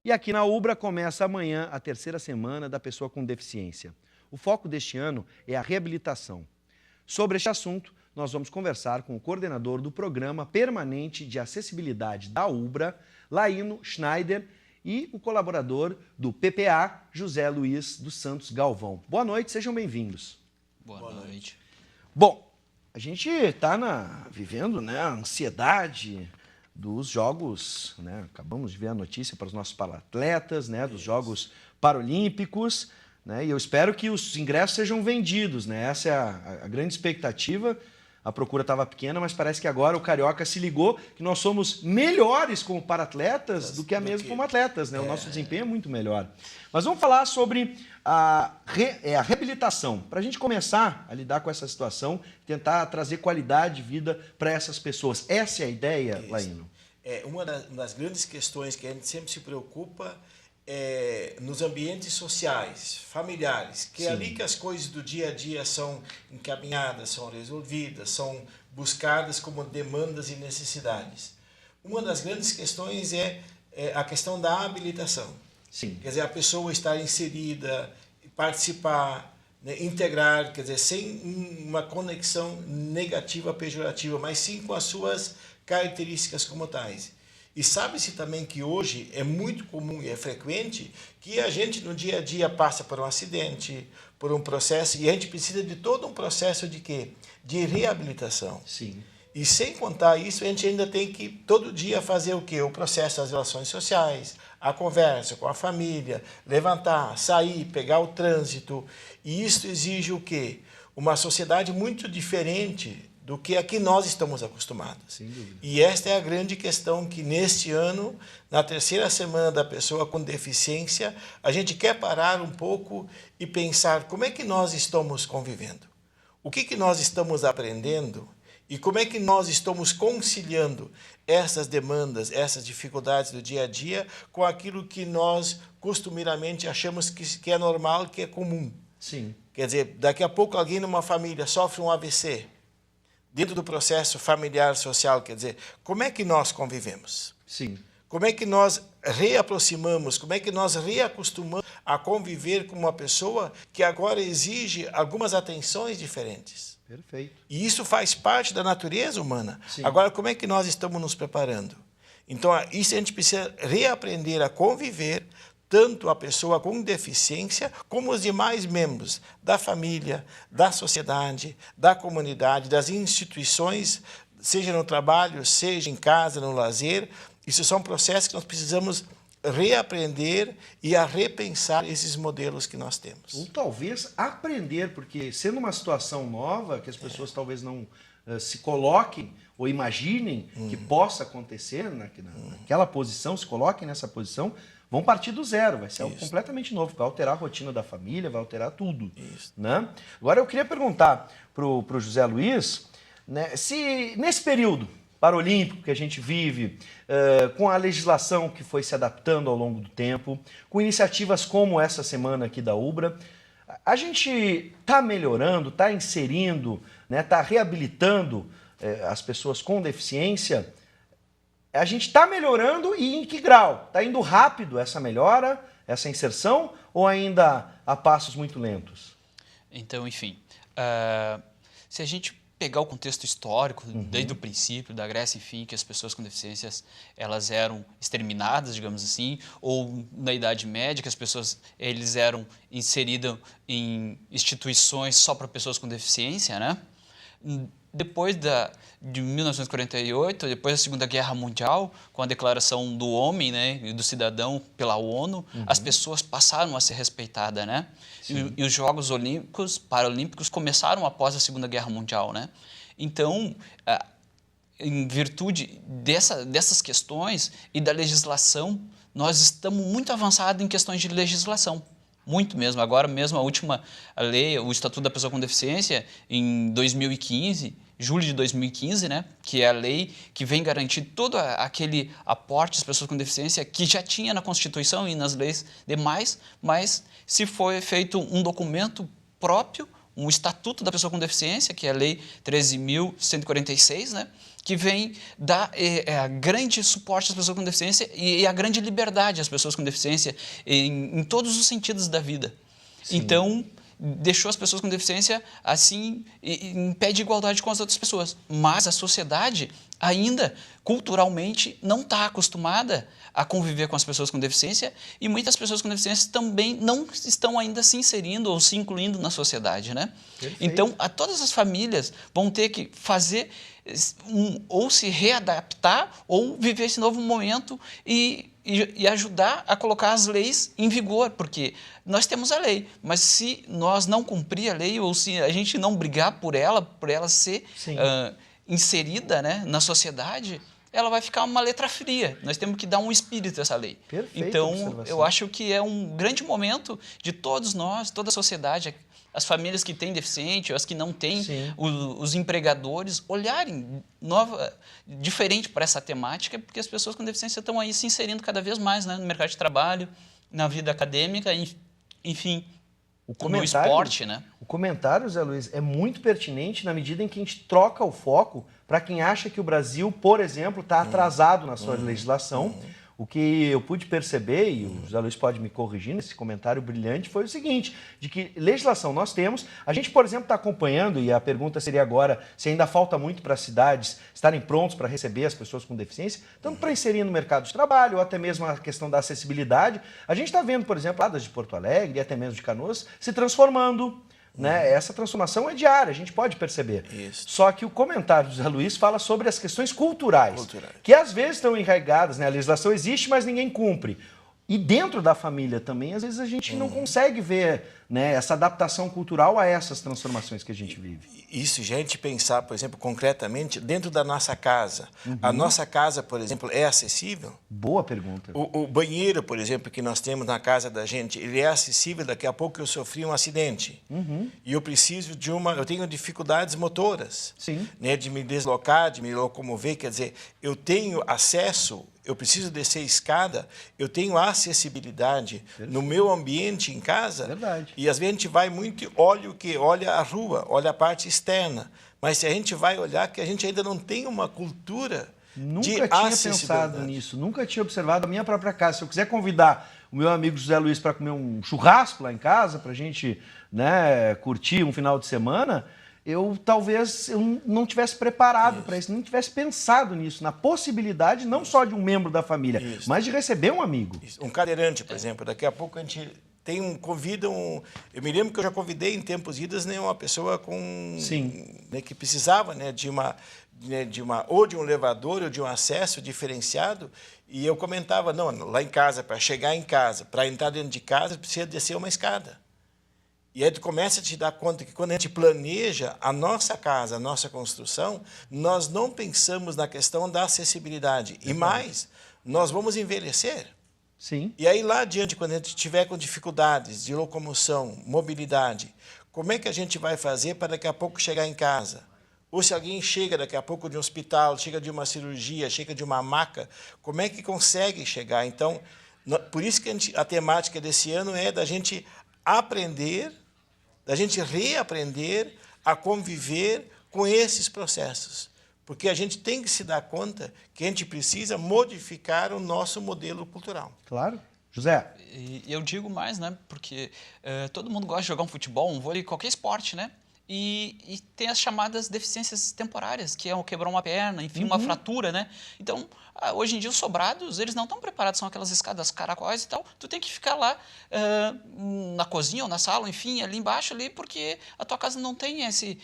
E aqui na Ubra começa amanhã a terceira semana da pessoa com deficiência. O foco deste ano é a reabilitação. Sobre este assunto, nós vamos conversar com o coordenador do Programa Permanente de Acessibilidade da Ubra, Laino Schneider, e o colaborador do PPA, José Luiz dos Santos Galvão. Boa noite, sejam bem-vindos. Boa noite. Bom, a gente está vivendo a ansiedade dos Jogos, acabamos de ver a notícia para os nossos paratletas, dos Jogos Paralímpicos, e eu espero que os ingressos sejam vendidos, essa é a grande expectativa. A procura estava pequena, mas parece que agora o Carioca se ligou que nós somos melhores como paratletas do que mesmo como atletas, O nosso desempenho é muito melhor. Mas vamos falar sobre a reabilitação, para a gente começar a lidar com essa situação, tentar trazer qualidade de vida para essas pessoas. Essa é a ideia, Laino? Uma das grandes questões que a gente sempre se preocupa nos ambientes sociais, familiares, que é ali que as coisas do dia a dia são encaminhadas, são resolvidas, são buscadas como demandas e necessidades. Uma das grandes questões é a questão da habilitação. Sim. Quer dizer, a pessoa estar inserida, participar, integrar, quer dizer, sem uma conexão negativa, pejorativa, mas sim com as suas características como tais. E sabe-se também que hoje é muito comum e é frequente que a gente no dia a dia passa por um acidente, por um processo, e a gente precisa de todo um processo de quê? De reabilitação. Sim. E sem contar isso, a gente ainda tem que todo dia fazer o quê? O processo das relações sociais, a conversa com a família, levantar, sair, pegar o trânsito. E isso exige o quê? Uma sociedade muito diferente do que a que nós estamos acostumados. Sem dúvida. E esta é a grande questão que neste ano, na terceira semana da pessoa com deficiência, a gente quer parar um pouco e pensar como é que nós estamos convivendo, o que nós estamos aprendendo e como é que nós estamos conciliando essas demandas, essas dificuldades do dia a dia com aquilo que nós costumeiramente achamos que é normal, que é comum. Sim. Quer dizer, daqui a pouco alguém numa família sofre um AVC, dentro do processo familiar social, quer dizer, como é que nós convivemos? Sim. Como é que nós reaproximamos, como é que nós reacostumamos a conviver com uma pessoa que agora exige algumas atenções diferentes? Perfeito. E isso faz parte da natureza humana. Sim. Agora, como é que nós estamos nos preparando? Então, isso a gente precisa reaprender a conviver, tanto a pessoa com deficiência, como os demais membros da família, da sociedade, da comunidade, das instituições, seja no trabalho, seja em casa, no lazer. Isso são processos que nós precisamos reaprender e a repensar esses modelos que nós temos. Ou talvez aprender, porque sendo uma situação nova, que as pessoas talvez não se coloquem ou imaginem que possa acontecer naquela posição, se coloquem nessa posição, vão partir do zero, vai ser algo completamente novo, vai alterar a rotina da família, vai alterar tudo. Isso. Agora eu queria perguntar para o José Luiz, se nesse período paralímpico que a gente vive, com a legislação que foi se adaptando ao longo do tempo, com iniciativas como essa semana aqui da Ubra, a gente está melhorando, está inserindo, está reabilitando as pessoas com deficiência. A gente está melhorando e em que grau? Está indo rápido essa melhora, essa inserção, ou ainda a passos muito lentos? Então, enfim, se a gente pegar o contexto histórico, desde o princípio da Grécia, enfim, que as pessoas com deficiências elas eram exterminadas, digamos assim, ou na Idade Média, que eles eram inseridos em instituições só para pessoas com deficiência, Depois de 1948, depois da Segunda Guerra Mundial, com a Declaração do Homem e do Cidadão pela ONU, as pessoas passaram a ser respeitadas, E os Jogos Paralímpicos começaram após a Segunda Guerra Mundial, Então, em virtude dessas questões e da legislação, nós estamos muito avançados em questões de legislação. Muito mesmo. Agora mesmo a última lei, o Estatuto da Pessoa com Deficiência, em 2015, julho de 2015, que é a lei que vem garantir todo aquele aporte às pessoas com deficiência que já tinha na Constituição e nas leis demais, mas se foi feito um documento próprio, um Estatuto da Pessoa com Deficiência, que é a Lei 13.146, que vem dar grande suporte às pessoas com deficiência e a grande liberdade às pessoas com deficiência em todos os sentidos da vida. Sim. Então, deixou as pessoas com deficiência assim em pé de igualdade com as outras pessoas. Mas a sociedade ainda, culturalmente, não está acostumada a conviver com as pessoas com deficiência e muitas pessoas com deficiência também não estão ainda se inserindo ou se incluindo na sociedade, né? Então, todas as famílias vão ter que fazer ou se readaptar ou viver esse novo momento e ajudar a colocar as leis em vigor, porque nós temos a lei, mas se nós não cumprir a lei ou se a gente não brigar por ela ser inserida, né, na sociedade, ela vai ficar uma letra fria. Nós temos que dar um espírito a essa lei. Perfeita então, observação. eu acho que é um grande momento de todos nós, toda a sociedade, as famílias que têm deficiente, as que não têm, os empregadores, olharem diferente para essa temática, porque as pessoas com deficiência estão aí se inserindo cada vez mais, né, no mercado de trabalho, na vida acadêmica, enfim, no esporte, né? O comentário, Zé Luiz, é muito pertinente na medida em que a gente troca o foco para quem acha que o Brasil, por exemplo, está atrasado na sua legislação. O que eu pude perceber, e o José Luiz pode me corrigir nesse comentário brilhante, foi o seguinte, de que legislação nós temos, a gente, por exemplo, está acompanhando, e a pergunta seria agora se ainda falta muito para as cidades estarem prontos para receber as pessoas com deficiência, tanto para inserir no mercado de trabalho, ou até mesmo a questão da acessibilidade. A gente está vendo, por exemplo, lá de Porto Alegre e até mesmo de Canoas, se transformando. Né? Essa transformação é diária, a gente pode perceber. Isso. Só que o comentário do Zé Luiz fala sobre as questões culturais. Que às vezes estão enraigadas, né? A legislação existe, mas ninguém cumpre. E dentro da família também, às vezes a gente não consegue ver, né, essa adaptação cultural a essas transformações que a gente vive. Isso, gente, pensar, por exemplo, concretamente, dentro da nossa casa. A nossa casa, por exemplo, é acessível? Boa pergunta. O banheiro, por exemplo, que nós temos na casa da gente, ele é acessível. Daqui a pouco eu sofri um acidente e eu preciso de eu tenho dificuldades motoras, né, de me deslocar, de me locomover. Quer dizer, eu tenho acesso. Eu preciso descer escada, eu tenho acessibilidade no meu ambiente em casa. Verdade. E às vezes a gente vai muito e olha a rua, olha a parte externa. Mas se a gente vai olhar que a gente ainda não tem uma cultura de Nunca tinha pensado nisso, nunca tinha observado a minha própria casa. Se eu quiser convidar o meu amigo José Luiz para comer um churrasco lá em casa, para a gente, né, curtir um final de semana, talvez não tivesse preparado para isso, não tivesse pensado nisso, na possibilidade não só de um membro da família, mas de receber um amigo. Um cadeirante, por exemplo, daqui a pouco a gente convida um... Eu me lembro que eu já convidei em tempos idos, né, uma pessoa com... Né, que precisava, né, de um elevador ou de um acesso diferenciado, e eu comentava, não, lá em casa, para chegar em casa, para entrar dentro de casa, precisa descer uma escada. E aí tu começa a te dar conta que quando a gente planeja a nossa casa, a nossa construção, nós não pensamos na questão da acessibilidade. E mais, nós vamos envelhecer. E aí lá adiante, quando a gente estiver com dificuldades de locomoção, mobilidade, como é que a gente vai fazer para daqui a pouco chegar em casa? Ou se alguém chega daqui a pouco de um hospital, chega de uma cirurgia, chega de uma maca, como é que consegue chegar? Então, por isso que a temática desse ano é da gente aprender, da gente reaprender a conviver com esses processos. Porque a gente tem que se dar conta que a gente precisa modificar o nosso modelo cultural. Claro. José? E eu digo mais, né? Porque todo mundo gosta de jogar um futebol, um vôlei, qualquer esporte, né? E tem as chamadas deficiências temporárias, que é quebrar uma perna, enfim, uma fratura, né? Então, hoje em dia, os sobrados, eles não estão preparados, são aquelas escadas caracóis e tal. Tu tem que ficar lá na cozinha ou na sala, enfim, ali embaixo, porque a tua casa não tem esse...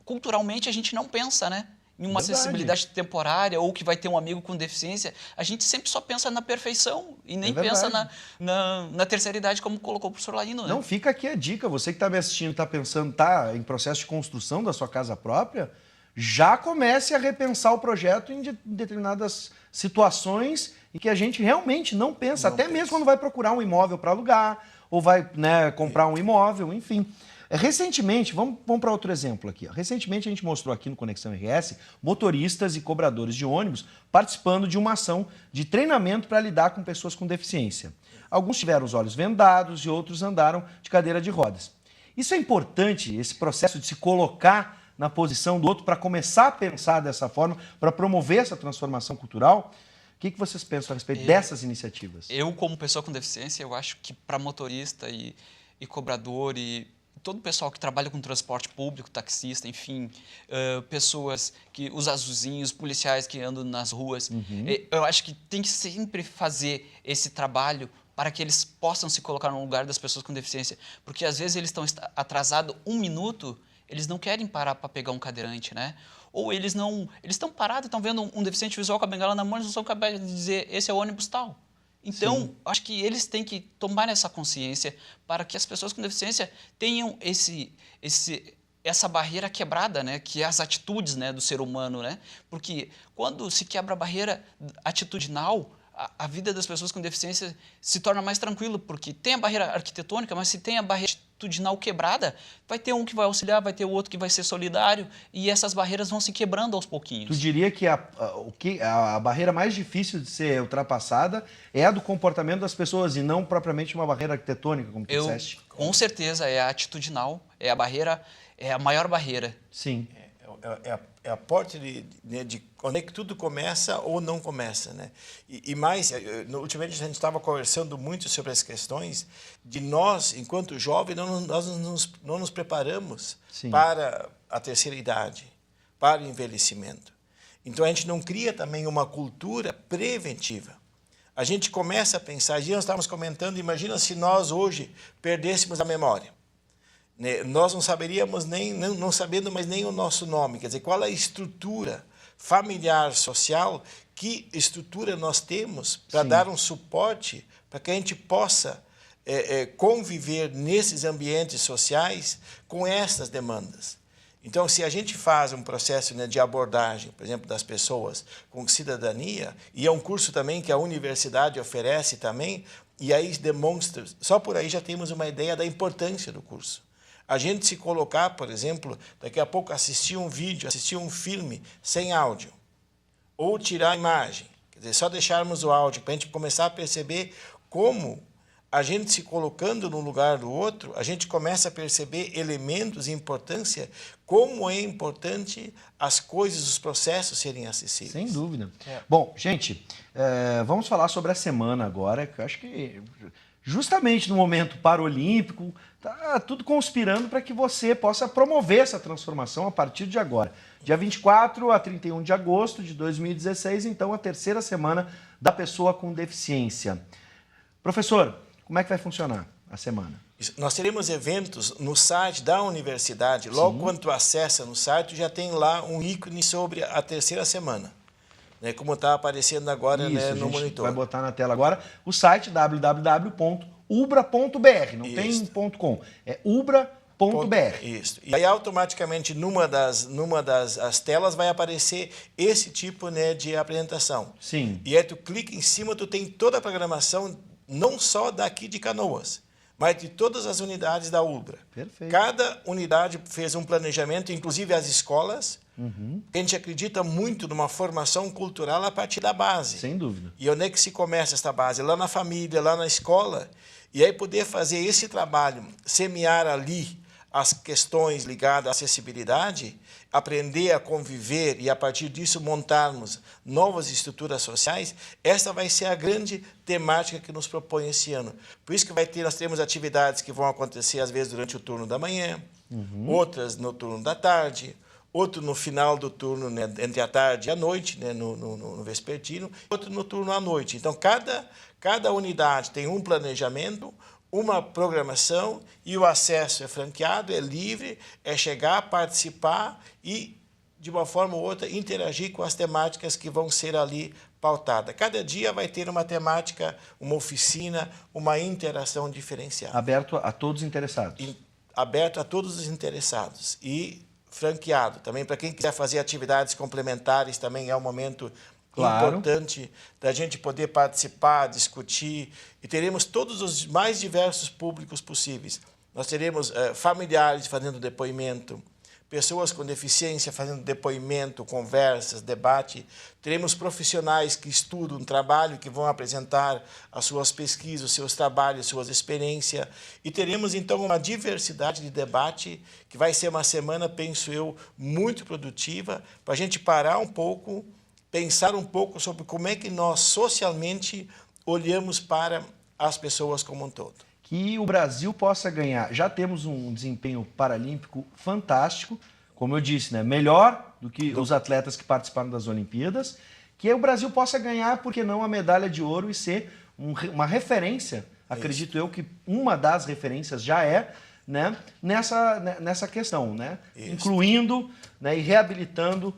culturalmente, a gente não pensa, né? Em uma acessibilidade temporária ou que vai ter um amigo com deficiência. A gente sempre só pensa na perfeição e nem pensa na terceira idade, como colocou o professor Laino. Né? Não, fica aqui a dica. Você que está me assistindo, está pensando, está em processo de construção da sua casa própria, já comece a repensar o projeto em determinadas situações em que a gente realmente não pensa, mesmo quando vai procurar um imóvel para alugar ou vai, né, comprar um imóvel, enfim. Recentemente, vamos para outro exemplo aqui. Recentemente, a gente mostrou aqui no Conexão RS motoristas e cobradores de ônibus participando de uma ação de treinamento para lidar com pessoas com deficiência. Alguns tiveram os olhos vendados e outros andaram de cadeira de rodas. Isso é importante, esse processo de se colocar na posição do outro para começar a pensar dessa forma, para promover essa transformação cultural? O que vocês pensam a respeito dessas iniciativas? Eu, como pessoa com deficiência, eu acho que para motorista e cobrador e todo o pessoal que trabalha com transporte público, taxista, enfim, pessoas que os azulzinhos, policiais que andam nas ruas, eu acho que tem que sempre fazer esse trabalho para que eles possam se colocar no lugar das pessoas com deficiência, porque às vezes eles estão atrasados 1 minuto, eles não querem parar para pegar um cadeirante, né? Ou eles estão parados, estão vendo um deficiente visual com a bengala na mão, eles não são capazes de dizer, esse é o ônibus tal. Então, acho que eles têm que tomar essa consciência para que as pessoas com deficiência tenham essa barreira quebrada, né? Que é as atitudes, né, do ser humano, né? Porque quando se quebra a barreira atitudinal, a vida das pessoas com deficiência se torna mais tranquila, porque tem a barreira arquitetônica, mas se tem a barreira atitudinal quebrada, vai ter um que vai auxiliar, vai ter o outro que vai ser solidário, e essas barreiras vão se quebrando aos pouquinhos. Tu diria que a barreira mais difícil de ser ultrapassada é a do comportamento das pessoas e não propriamente uma barreira arquitetônica, como tu disseste? Com certeza, é a atitudinal, é a barreira, é a maior barreira. Sim. É a porta de onde é que tudo começa ou não começa, né? E mais, ultimamente a gente estava conversando muito sobre as questões de nós, enquanto jovens, nós não nos preparamos para a terceira idade, para o envelhecimento. Então a gente não cria também uma cultura preventiva. A gente começa a pensar, nós estávamos comentando, imagina se nós hoje perdêssemos a memória. Nós não saberíamos não sabendo mais nem o nosso nome, quer dizer, qual é a estrutura familiar, social, que estrutura nós temos para dar um suporte para que a gente possa conviver nesses ambientes sociais com essas demandas. Então, se a gente faz um processo, né, de abordagem, por exemplo, das pessoas com cidadania, e é um curso também que a universidade oferece também, e aí demonstra, só por aí já temos uma ideia da importância do curso. A gente se colocar, por exemplo, daqui a pouco assistir um vídeo, assistir um filme sem áudio, ou tirar a imagem, quer dizer, só deixarmos o áudio para a gente começar a perceber como a gente se colocando no lugar do outro, a gente começa a perceber elementos e importância, como é importante as coisas, os processos serem acessíveis. Sem dúvida. Bom, gente, vamos falar sobre a semana agora, que eu acho que justamente no momento paralímpico, está tudo conspirando para que você possa promover essa transformação a partir de agora. Dia 24 a 31 de agosto de 2016, então, a terceira semana da pessoa com deficiência. Professor, como é que vai funcionar a semana? Nós teremos eventos no site da universidade. Logo quando tu acessa no site, já tem lá um ícone sobre a terceira semana, né, como está aparecendo agora, isso, né, no monitor. Vai botar na tela agora o site www.ubra.br, não tem .com, é ubra.br. Isso. E aí automaticamente numa das as telas vai aparecer esse tipo, né, de apresentação. Sim. E aí tu clica em cima, tu tem toda a programação, não só daqui de Canoas, mas de todas as unidades da Ubra. Perfeito. Cada unidade fez um planejamento, inclusive as escolas. A gente acredita muito numa formação cultural a partir da base. Sem dúvida. E onde é que se começa essa base? Lá na família, lá na escola. E aí poder fazer esse trabalho, semear ali as questões ligadas à acessibilidade, aprender a conviver e, a partir disso, montarmos novas estruturas sociais, essa vai ser a grande temática que nos propõe esse ano. Por isso que nós temos atividades que vão acontecer, às vezes, durante o turno da manhã, outras no turno da tarde, outro no final do turno, né, entre a tarde e a noite, né, no vespertino, outro no turno à noite. Então, cada unidade tem um planejamento, uma programação, e o acesso é franqueado, é livre, é chegar, participar e, de uma forma ou outra, interagir com as temáticas que vão ser ali pautadas. Cada dia vai ter uma temática, uma oficina, uma interação diferenciada. Aberto a todos os interessados. Aberto a todos os interessados. E franqueado também, para quem quiser fazer atividades complementares, também é um momento importante da gente poder participar, discutir, e teremos todos os mais diversos públicos possíveis. Nós teremos familiares fazendo depoimento, pessoas com deficiência fazendo depoimento, conversas, debate. Teremos profissionais que estudam um trabalho, que vão apresentar as suas pesquisas, os seus trabalhos, suas experiências. E teremos, então, uma diversidade de debate, que vai ser uma semana, penso eu, muito produtiva, para a gente parar um pouco, pensar um pouco sobre como é que nós, socialmente, olhamos para as pessoas como um todo. Que o Brasil possa ganhar. Já temos um desempenho paralímpico fantástico, como eu disse, né? Melhor do que os atletas que participaram das Olimpíadas, que o Brasil possa ganhar, por que não, a medalha de ouro e ser uma referência, acredito eu que uma das referências já é, né? nessa questão, né? Incluindo, né? E reabilitando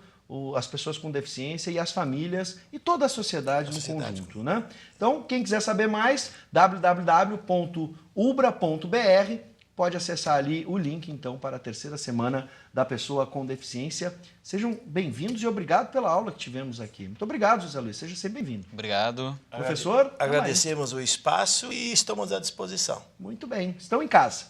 as pessoas com deficiência e as famílias e toda a sociedade no conjunto, né? Então, quem quiser saber mais, www.ubra.br, pode acessar ali o link, então, para a terceira semana da pessoa com deficiência. Sejam bem-vindos e obrigado pela aula que tivemos aqui. Muito obrigado, José Luiz. Seja sempre bem-vindo. Obrigado. Professor? Agradecemos o espaço e estamos à disposição. Muito bem. Estão em casa.